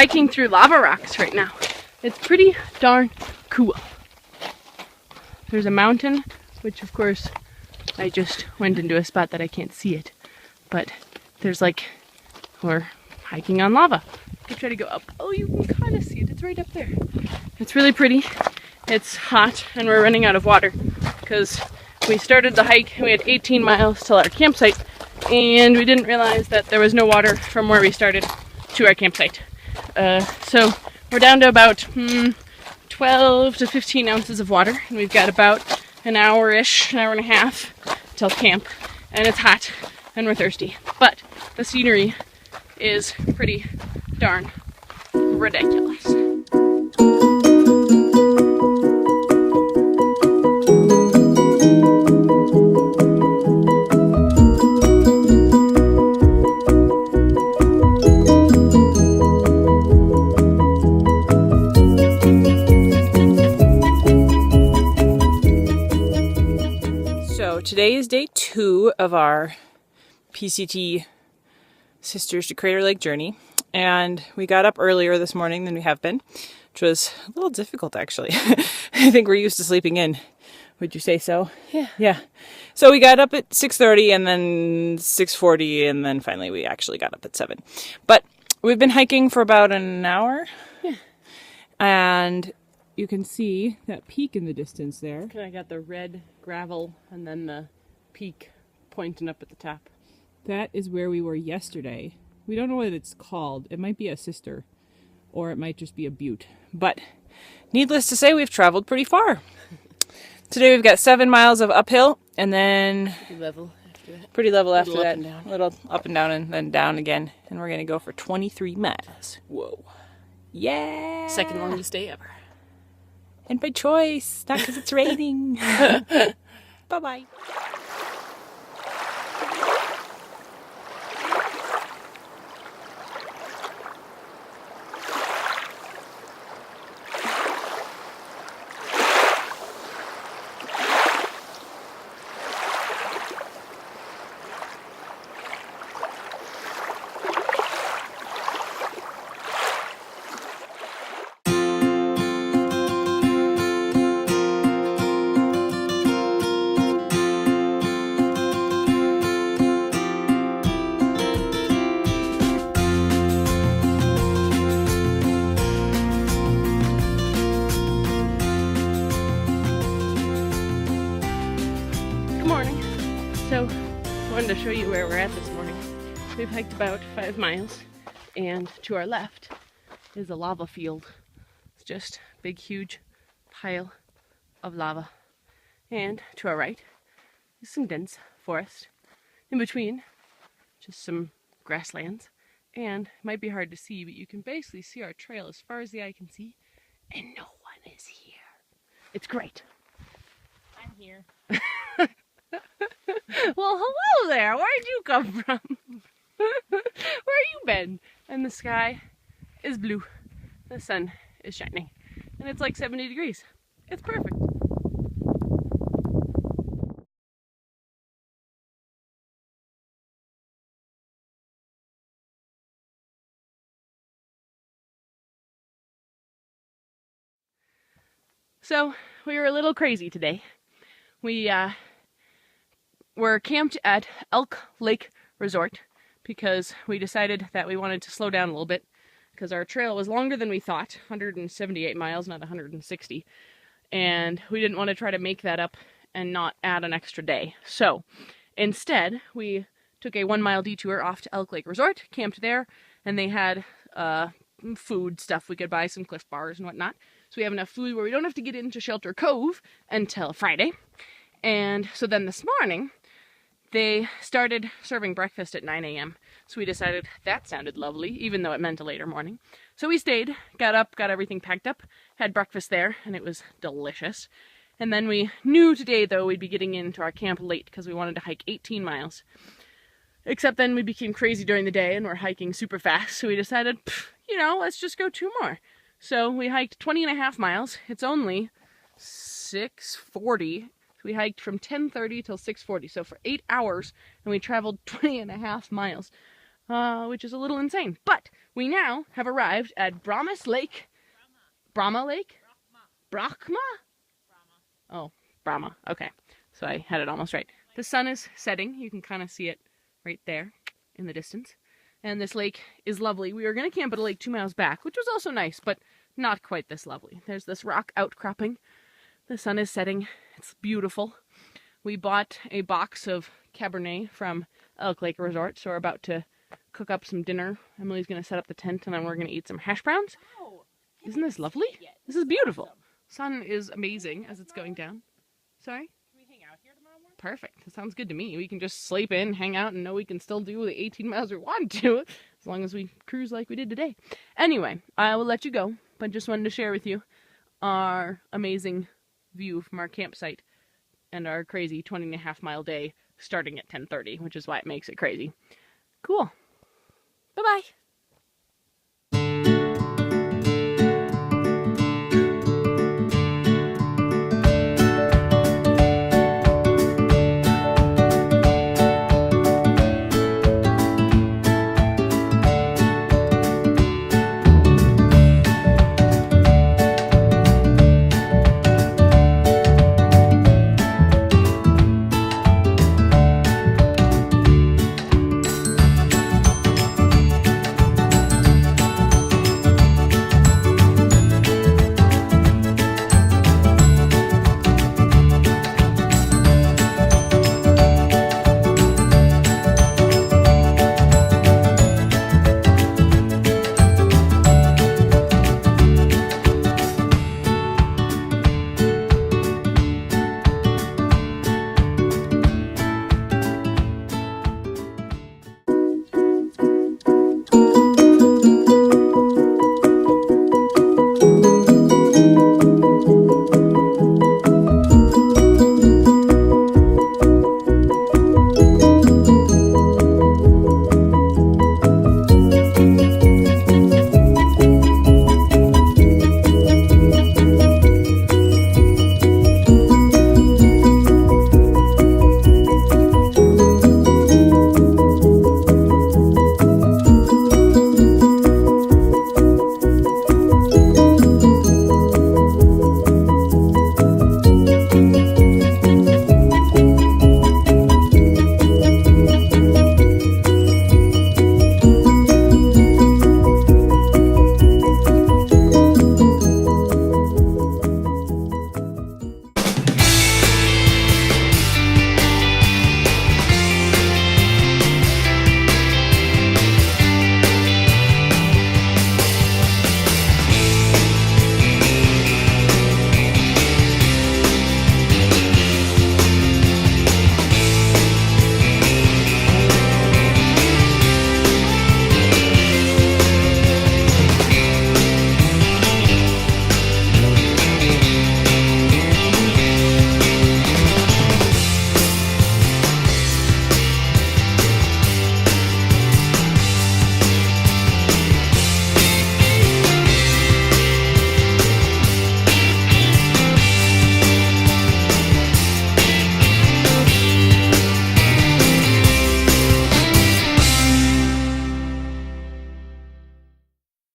hiking through lava rocks right now. It's pretty darn cool. There's a mountain, which of course I just went into a spot that I can't see it. But there's like, we're hiking on lava. I try to go up. Oh, you can kind of see it. It's right up there. It's really pretty. It's hot and we're running out of water because we started the hike. We had 18 miles till our campsite and we didn't realize that there was no water from where we started to our campsite. So we're down to about 12 to 15 ounces of water and we've got about an hour-ish, an hour and a half till camp, and it's hot and we're thirsty. But the scenery is pretty darn ridiculous. Today is day 2 of our PCT Sisters to Crater Lake journey, and we got up earlier this morning than we have been, which was a little difficult actually. I think we're used to sleeping in. Would you say so? Yeah. So we got up at 6:30 and then 6:40 and then finally we actually got up at 7. But we've been hiking for about an hour. Yeah. And you can see that peak in the distance there. I got the red gravel and then the peak pointing up at the top. That is where we were yesterday. We don't know what it's called. It might be a sister or it might just be a butte. But needless to say, we've traveled pretty far. Today we've got 7 miles of uphill and then pretty level after that. A little up and down and then down again. And we're going to go for 23 miles. Whoa. Yeah. Second longest day ever. And by choice, not because it's raining. Bye-bye. So, I wanted to show you where we're at this morning. We've hiked about 5 miles, and to our left is a lava field. It's just a big, huge pile of lava. And to our right is some dense forest. In between, just some grasslands. And it might be hard to see, but you can basically see our trail as far as the eye can see, and no one is here. It's great. I'm here. Well, hello there. Where'd you come from? Where you been? And the sky is blue. The sun is shining. And it's like 70 degrees. It's perfect. So, we were a little crazy today. We were camped at Elk Lake Resort because we decided that we wanted to slow down a little bit because our trail was longer than we thought, 178 miles, not 160, and we didn't want to try to make that up and not add an extra day. So instead, we took a 1-mile detour off to Elk Lake Resort, camped there, and they had food stuff. We could buy some Cliff Bars and whatnot. So we have enough food where we don't have to get into Shelter Cove until Friday. And so then this morning, they started serving breakfast at 9 a.m. So we decided that sounded lovely, even though it meant a later morning. So we stayed, got up, got everything packed up, had breakfast there, and it was delicious. And then we knew today, though, we'd be getting into our camp late because we wanted to hike 18 miles. Except then we became crazy during the day and we're hiking super fast. So we decided, let's just go 2 more. So we hiked 20.5 miles. It's only 6:40. We hiked from 10:30 till 6:40, so for 8 hours, and we traveled 20.5 miles. which is a little insane. But we now have arrived at Brahmas Lake. Brahma Lake? Brahma? Oh, Brahma. Okay. So I had it almost right. The sun is setting. You can kind of see it right there in the distance. And this lake is lovely. We were going to camp at a lake 2 miles back, which was also nice, but not quite this lovely. There's this rock outcropping. The sun is setting. It's beautiful. We bought a box of Cabernet from Elk Lake Resort, so we're about to cook up some dinner. Emily's going to set up the tent, and then we're going to eat some hash browns. Isn't this lovely? This is beautiful. Sun is amazing as it's going down. Sorry? Can we hang out here tomorrow morning? Perfect. That sounds good to me. We can just sleep in, hang out, and know we can still do the 18 miles we want to, as long as we cruise like we did today. Anyway, I will let you go, but just wanted to share with you our amazing view from our campsite and our crazy 20.5-mile day starting at 10:30, which is why it makes it crazy. Cool. Bye-bye.